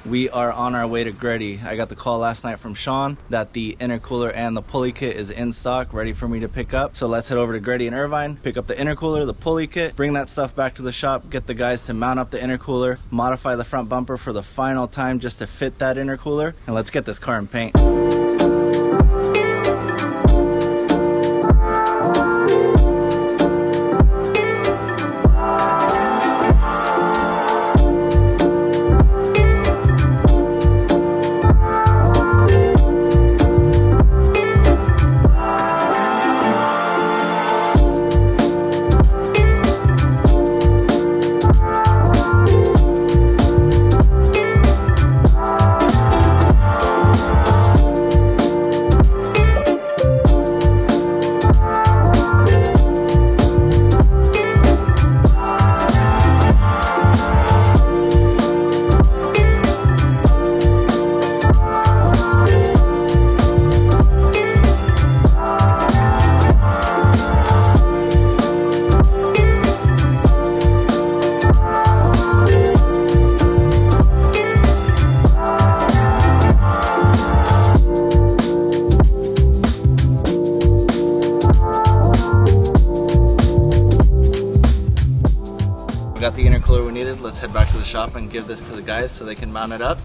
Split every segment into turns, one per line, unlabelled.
We are on our way to Greddy. I got the call last night from Sean that the intercooler and the pulley kit is in stock, ready for me to pick up. So let's head over to Greddy and Irvine, pick up the intercooler, the pulley kit, bring that stuff back to the shop, get the guys to mount up the intercooler, modify the front bumper for the final time just to fit that intercooler, and let's get this car in paint. We got the intercooler we needed. Let's head back to the shop and give this to the guys so they can mount it up,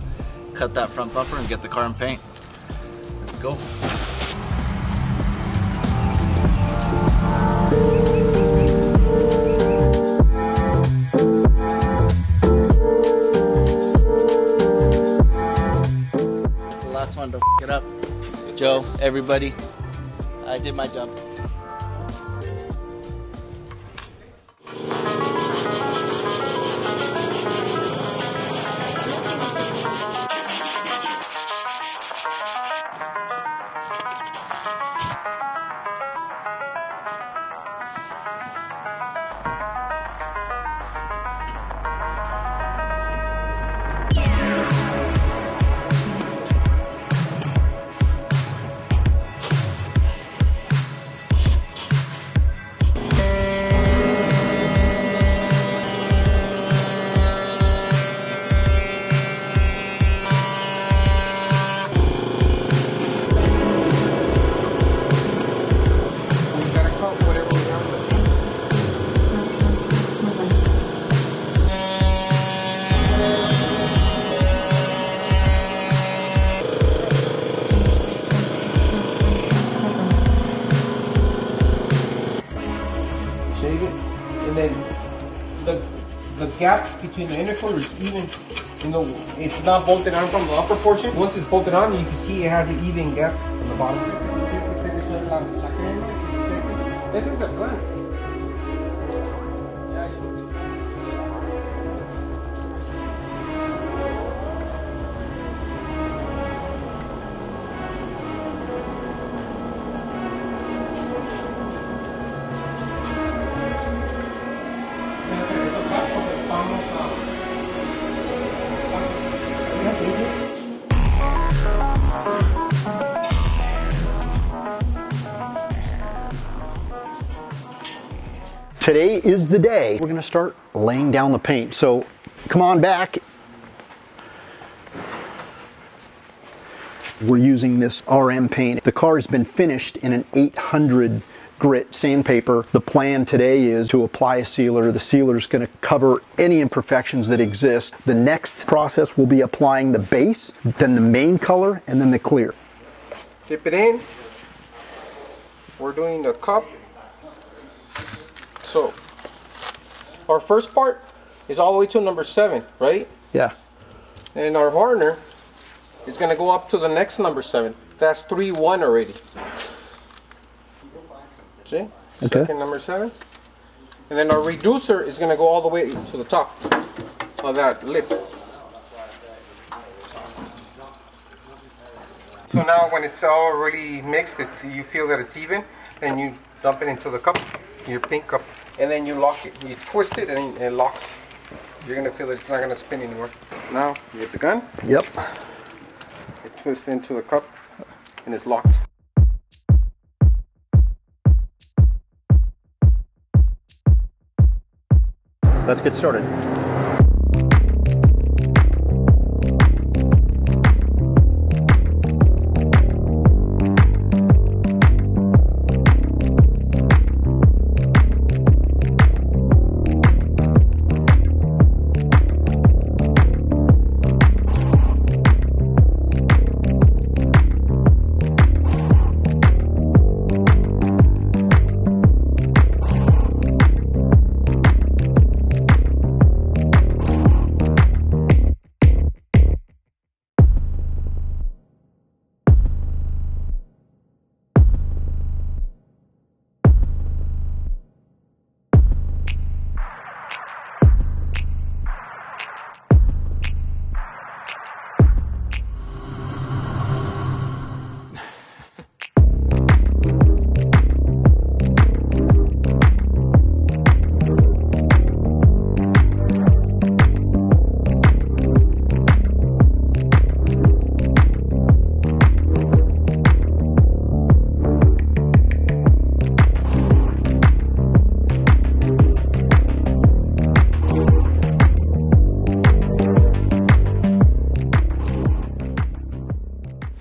cut that front bumper, and get the car in paint. Let's go. It's the last one to f it up. Joe, everybody, I did my job.
And then the gap between the intercooler is even, it's not bolted on from the upper portion. Once it's bolted on, you can see it has an even gap from the bottom. This is a plan.
Today is the day we're going to start laying down the paint. So come on back. We're using this RM paint. The car has been finished in an 800 grit sandpaper. The plan today is to apply a sealer. The sealer is going to cover any imperfections that exist. The next process will be applying the base, then the main color, and then the clear.
Dip it in. We're doing the cup. So our first part is all the way to number 7, right?
Yeah.
And our hardener is going to go up to the next number 7. That's 3-1 already. See?
Okay.
Second number 7. And then our reducer is going to go all the way to the top of that lip. So now when it's already mixed, you feel that it's even, then you dump it into the cup, your pink cup, and then you lock it. You twist it and it locks. You're going to feel that it's not going to spin anymore. Now you get the gun.
Yep.
It twists into the cup and it's locked.
Let's get started.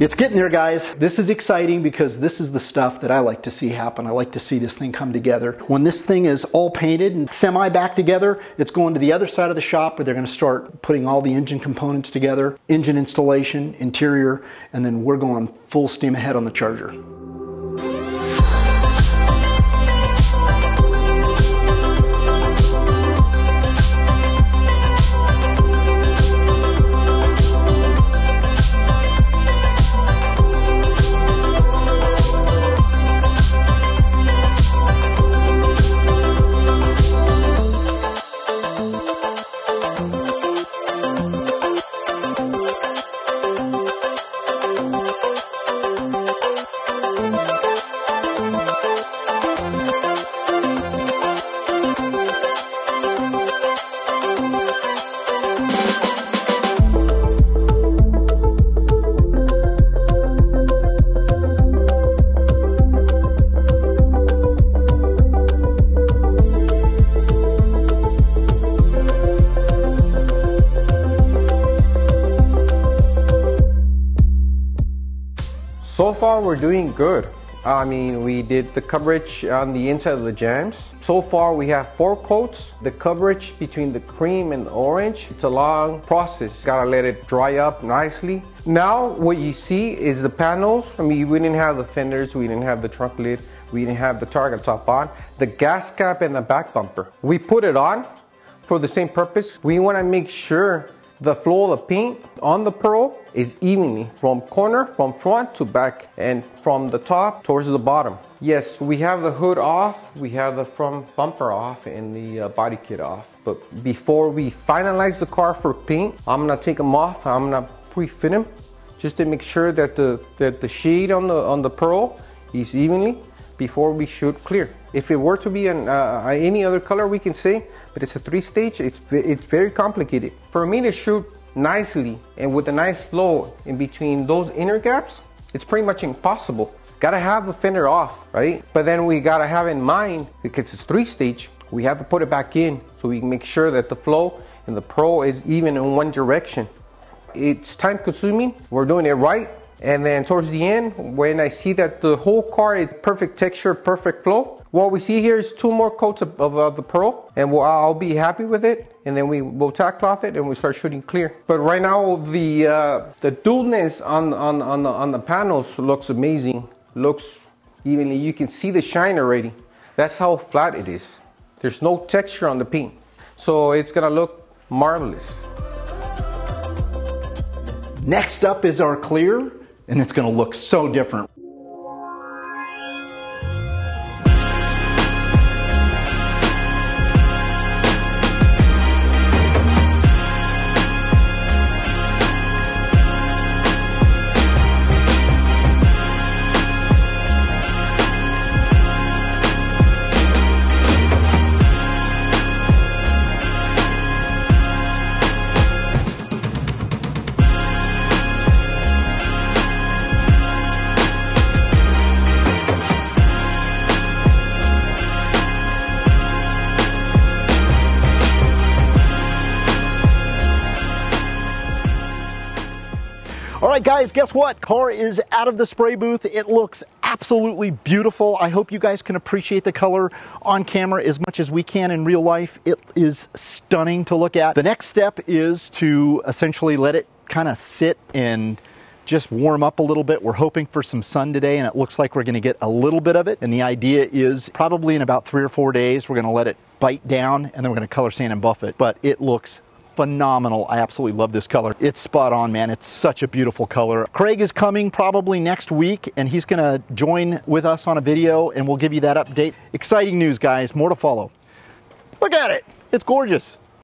It's getting there, guys. This is exciting because this is the stuff that I like to see happen. I like to see this thing come together. When this thing is all painted and semi back together, it's going to the other side of the shop where they're going to start putting all the engine components together, engine installation, interior, and then we're going full steam ahead on the Charger.
So far we're doing good. I mean, we did the coverage on the inside of the jams. So far we have 4 coats. The coverage between the cream and the orange, it's a long process. Gotta let it dry up nicely. Now what you see is the panels. I mean, we didn't have the fenders, we didn't have the trunk lid, we didn't have the target top on, the gas cap and the back bumper. We put it on for the same purpose. We wanna make sure the flow of the paint on the Pearl is evenly from corner, from front to back, and from the top towards the bottom. Yes, we have the hood off, we have the front bumper off, and the body kit off. But before we finalize the car for paint, I'm gonna take them off. I'm gonna pre-fit them just to make sure that the shade on the Pearl is evenly before we shoot clear. If it were to be any other color, we can say, but it's a 3-stage, it's very complicated. For me to shoot nicely and with a nice flow in between those inner gaps, it's pretty much impossible. Gotta have the fender off, right? But then we gotta have in mind, because it's 3-stage, we have to put it back in so we can make sure that the flow and the Pearl is even in one direction. It's time consuming, we're doing it right. And then towards the end, when I see that the whole car is perfect texture, perfect flow, what we see here is 2 more coats of the Pearl, and I'll be happy with it. And then we'll tack cloth it and we start shooting clear. But right now, the dualness on the panels looks amazing. Looks evenly. You can see the shine already. That's how flat it is. There's no texture on the paint, so it's gonna look marvelous.
Next up is our clear, and it's going to look so different. All right, guys, guess what? Car is out of the spray booth. It looks absolutely beautiful. I hope you guys can appreciate the color on camera as much as we can in real life. It is stunning to look at. The next step is to essentially let it kind of sit and just warm up a little bit. We're hoping for some sun today, and it looks like we're going to get a little bit of it. And the idea is probably in about 3 or 4 days, we're going to let it bite down, and then we're going to color sand and buff it. But it looks phenomenal. I absolutely love this color. It's spot on, man. It's such a beautiful color. Craig is coming probably next week, and he's going to join with us on a video, and we'll give you that update. Exciting news, guys. More to follow. Look at it. It's gorgeous.